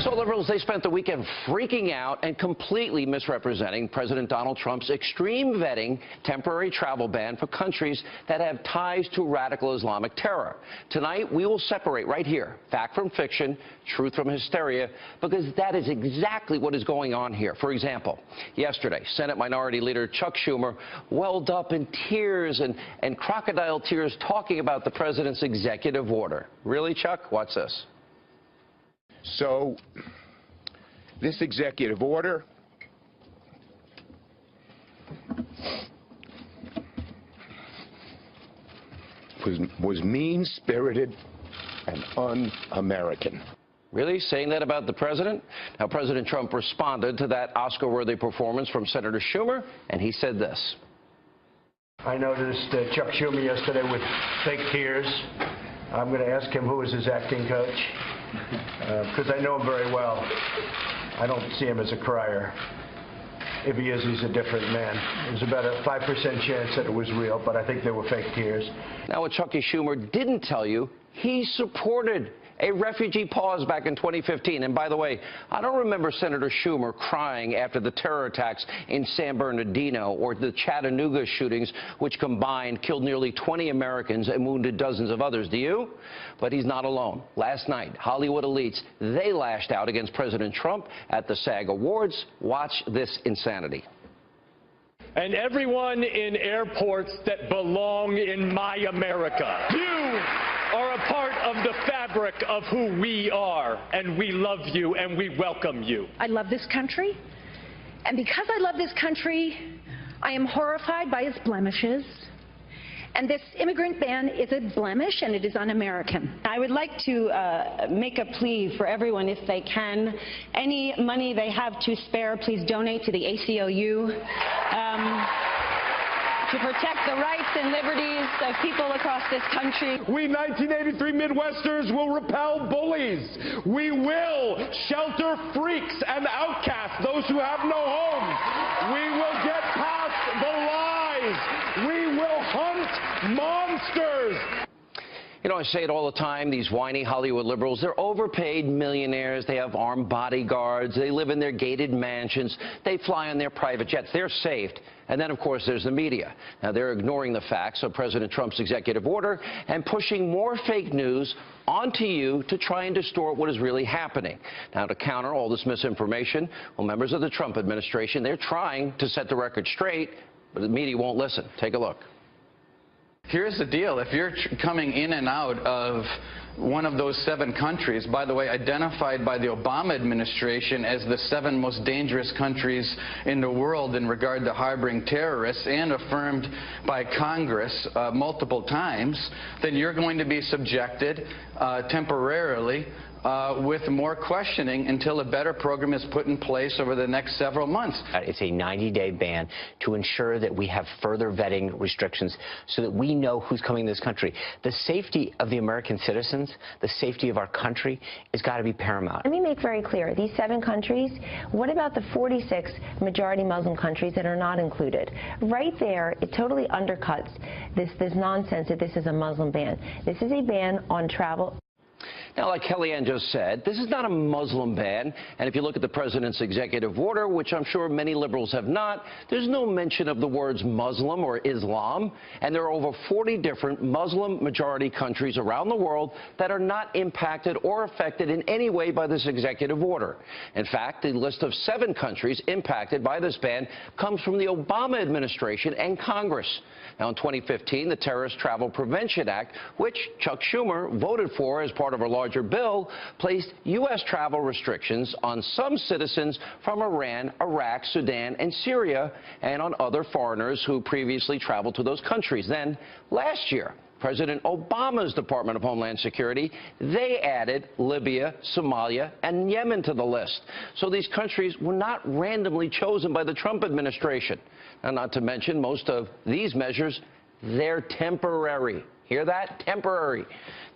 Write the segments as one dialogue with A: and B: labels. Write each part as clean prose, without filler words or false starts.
A: So liberals, they spent the weekend freaking out and completely misrepresenting President Donald Trump's extreme vetting temporary travel ban for countries that have ties to radical Islamic terror. Tonight, we will separate right here fact from fiction, truth from hysteria, because that is exactly what is going on here. For example, yesterday, Senate Minority Leader Chuck Schumer welled up in tears and crocodile tears talking about the president's executive order. Really, Chuck? Watch this.
B: So, this executive order was mean-spirited and un-American.
A: Really? Saying that about the president? Now, President Trump responded to that Oscar-worthy performance from Senator Schumer, and he said this.
C: I noticed Chuck Schumer yesterday with fake tears. I'm going to ask him who is his acting coach, because I know him very well. I don't see him as a crier. If he is, he's a different man. There's about a 5% chance that it was real, but I think they were fake tears.
A: Now, what Chucky Schumer didn't tell you, he supported a refugee pause back in 2015. And by the way, I don't remember Senator Schumer crying after the terror attacks in San Bernardino or the Chattanooga shootings, which combined killed nearly 20 Americans and wounded dozens of others. Do you? But he's not alone. Last night, Hollywood elites, they lashed out against President Trump at the SAG Awards. Watch this insanity.
D: And everyone in airports that belong in my America. You are a part of the fabric of who we are, and we love you and we welcome you.
E: I love this country, and because I love this country, I am horrified by its blemishes. And this immigrant ban is a blemish, and it is un-American.
F: I would like to make a plea for everyone, if they can. Any money they have to spare, please donate to the ACLU to protect the rights and liberties of people across this country.
D: We 1983 Midwesterners will repel bullies. We will shelter freaks and outcasts, those who have no homes. We will get past the lies. We will hunt monsters.
A: You know, I say it all the time, these whiny Hollywood liberals, they're overpaid millionaires. They have armed bodyguards. They live in their gated mansions. They fly on their private jets. They're safe. And then, of course, there's the media. Now, they're ignoring the facts of President Trump's executive order and pushing more fake news onto you to try and distort what is really happening. Now, to counter all this misinformation, well, members of the Trump administration, they're trying to set the record straight, but the media won't listen. Take a look.
G: Here's the deal. If you're coming in and out of one of those 7 countries, by the way, identified by the Obama administration as the 7 most dangerous countries in the world in regard to harboring terrorists, and affirmed by Congress multiple times, then you're going to be subjected temporarily with more questioning until a better program is put in place over the next several months.
H: It's a 90-day ban to ensure that we have further vetting restrictions so that we know who's coming to this country. The safety of the American citizens, the safety of our country, has got to be paramount.
I: Let me make very clear, these 7 countries, what about the 46 majority Muslim countries that are not included? Right there, it totally undercuts this nonsense that this is a Muslim ban. This is a ban on travel.
A: Now, like Kellyanne just said, this is not a Muslim ban. And if you look at the president's executive order, which I'm sure many liberals have not, there's no mention of the words Muslim or Islam. And there are over 40 different Muslim-majority countries around the world that are not impacted or affected in any way by this executive order. In fact, the list of 7 countries impacted by this ban comes from the Obama administration and Congress. Now, in 2015, the Terrorist Travel Prevention Act, which Chuck Schumer voted for as part of a larger bill, placed U.S. travel restrictions on some citizens from Iran, Iraq, Sudan, and Syria, and on other foreigners who previously traveled to those countries. Then, last year, President Obama's Department of Homeland Security, they added Libya, Somalia, and Yemen to the list. So these countries were not randomly chosen by the Trump administration. And not to mention, most of these measures, they're temporary. Hear that? Temporary.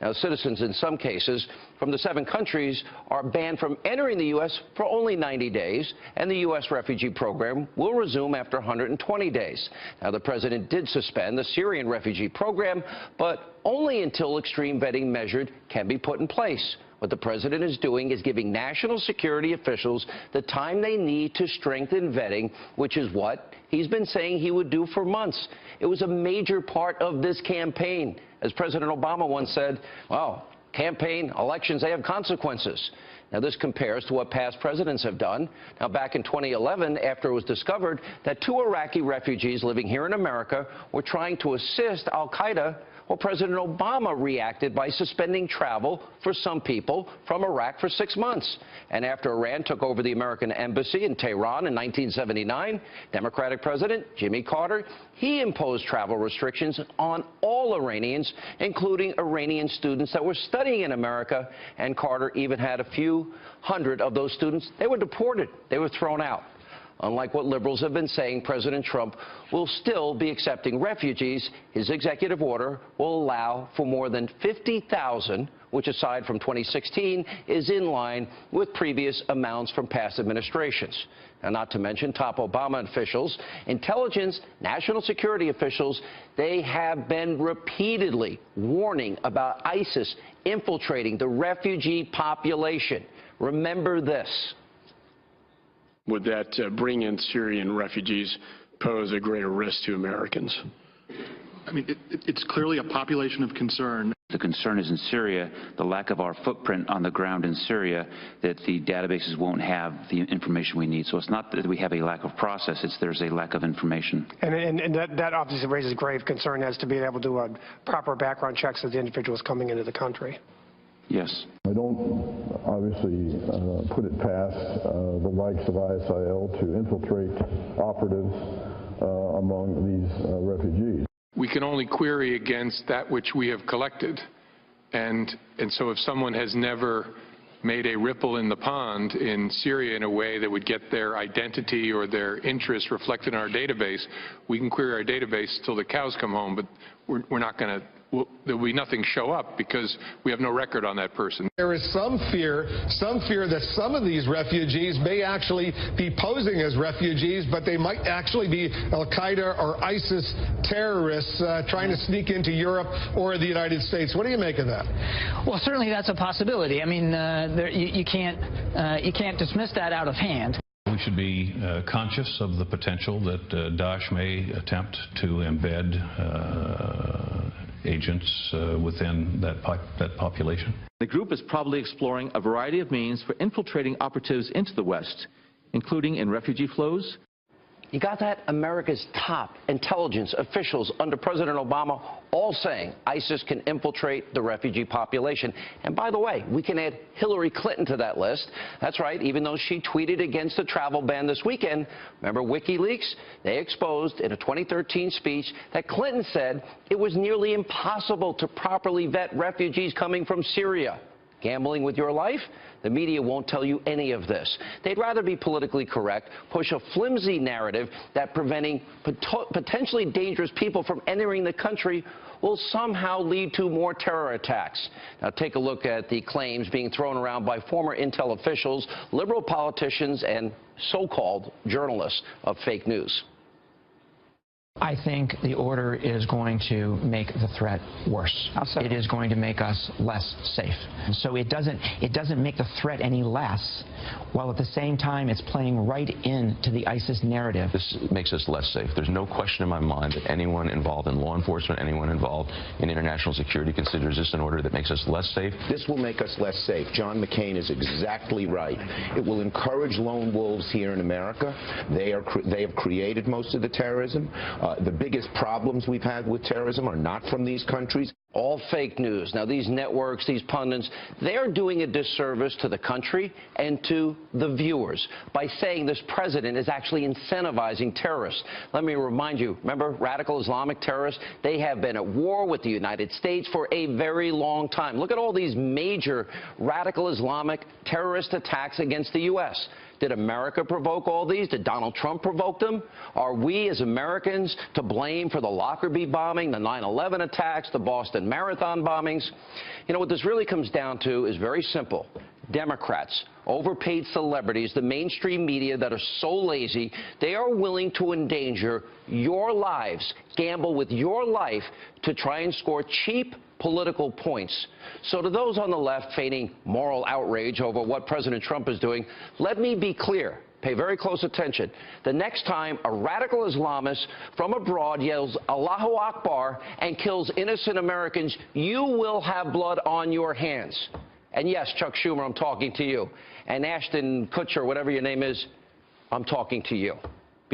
A: Now, citizens in some cases from the 7 countries are banned from entering the U.S. for only 90 days, and the U.S. refugee program will resume after 120 days. Now, the president did suspend the Syrian refugee program, but only until extreme vetting measures can be put in place. What the president is doing is giving national security officials the time they need to strengthen vetting, which is what he's been saying he would do for months. It was a major part of this campaign. As President Obama once said, well, campaign, elections, they have consequences. Now, this compares to what past presidents have done. Now, back in 2011, after it was discovered that 2 Iraqi refugees living here in America were trying to assist al-Qaeda, well, President Obama reacted by suspending travel for some people from Iraq for 6 months. And after Iran took over the American embassy in Tehran in 1979, Democratic President Jimmy Carter, he imposed travel restrictions on all Iranians, including Iranian students that were studying in America. And Carter even had a few hundred of those students. They were deported. They were thrown out. Unlike what liberals have been saying, President Trump will still be accepting refugees. His executive order will allow for more than 50,000, which aside from 2016 is in line with previous amounts from past administrations. Now, not to mention top Obama officials, intelligence, national security officials, they have been repeatedly warning about ISIS infiltrating the refugee population. Remember this.
J: Would that bring in Syrian refugees pose a greater risk to Americans?
K: I mean, it's clearly a population of concern.
L: The concern is in Syria, the lack of our footprint on the ground in Syria, that the databases won't have the information we need. So it's not that we have a lack of process, it's there's a lack of information.
M: And that obviously raises grave concern as to being able to do proper background checks of the individuals coming into the country.
L: Yes.
N: I don't obviously put it past the likes of ISIL to infiltrate operatives among these refugees.
O: We can only query against that which we have collected. And so if someone has never made a ripple in the pond in Syria in a way that would get their identity or their interests reflected in our database, we can query our database till the cows come home, but we're not going to. There will be nothing show up because we have no record on that person.
P: There is some fear that some of these refugees may actually be posing as refugees, but they might actually be al-Qaeda or ISIS terrorists trying to sneak into Europe or the United States. What do you make of that?
Q: Well, certainly that's a possibility. I mean, you can't dismiss that out of hand.
R: We should be conscious of the potential that Daesh may attempt to embed agents within that population.
S: The group is probably exploring a variety of means for infiltrating operatives into the West, including in refugee flows.
A: You got that? America's top intelligence officials under President Obama all saying ISIS can infiltrate the refugee population. And by the way, we can add Hillary Clinton to that list. That's right, even though she tweeted against the travel ban this weekend. Remember WikiLeaks? They exposed in a 2013 speech that Clinton said it was nearly impossible to properly vet refugees coming from Syria. Gambling with your life? The media won't tell you any of this. They'd rather be politically correct, push a flimsy narrative that preventing potentially dangerous people from entering the country will somehow lead to more terror attacks. Now take a look at the claims being thrown around by former intel officials, liberal politicians, and so-called journalists of fake news.
Q: I think the order is going to make the threat worse. It is going to make us less safe. So it doesn't make the threat any less, while at the same time it's playing right into the ISIS narrative.
T: This makes us less safe. There's no question in my mind that anyone involved in law enforcement, anyone involved in international security considers this an order that makes us less safe.
B: This will make us less safe. John McCain is exactly right. It will encourage lone wolves here in America. They have created most of the terrorism. The biggest problems we've had with terrorism are not from these countries.
A: All fake news. Now, these networks, these pundits, they're doing a disservice to the country and to the viewers by saying this president is actually incentivizing terrorists. Let me remind you, remember radical Islamic terrorists? They have been at war with the United States for a very long time. Look at all these major radical Islamic terrorist attacks against the U.S. Did America provoke all these? Did Donald Trump provoke them? Are we as Americans to blame for the Lockerbie bombing, the 9/11 attacks, the Boston Marathon bombings? You know, what this really comes down to is very simple. Democrats, overpaid celebrities, the mainstream media that are so lazy, they are willing to endanger your lives, gamble with your life to try and score cheap political points. So to those on the left feigning moral outrage over what President Trump is doing, let me be clear. Pay very close attention. The next time a radical Islamist from abroad yells Allahu Akbar and kills innocent Americans, you will have blood on your hands. And yes, Chuck Schumer, I'm talking to you. And Ashton Kutcher, whatever your name is, I'm talking to you.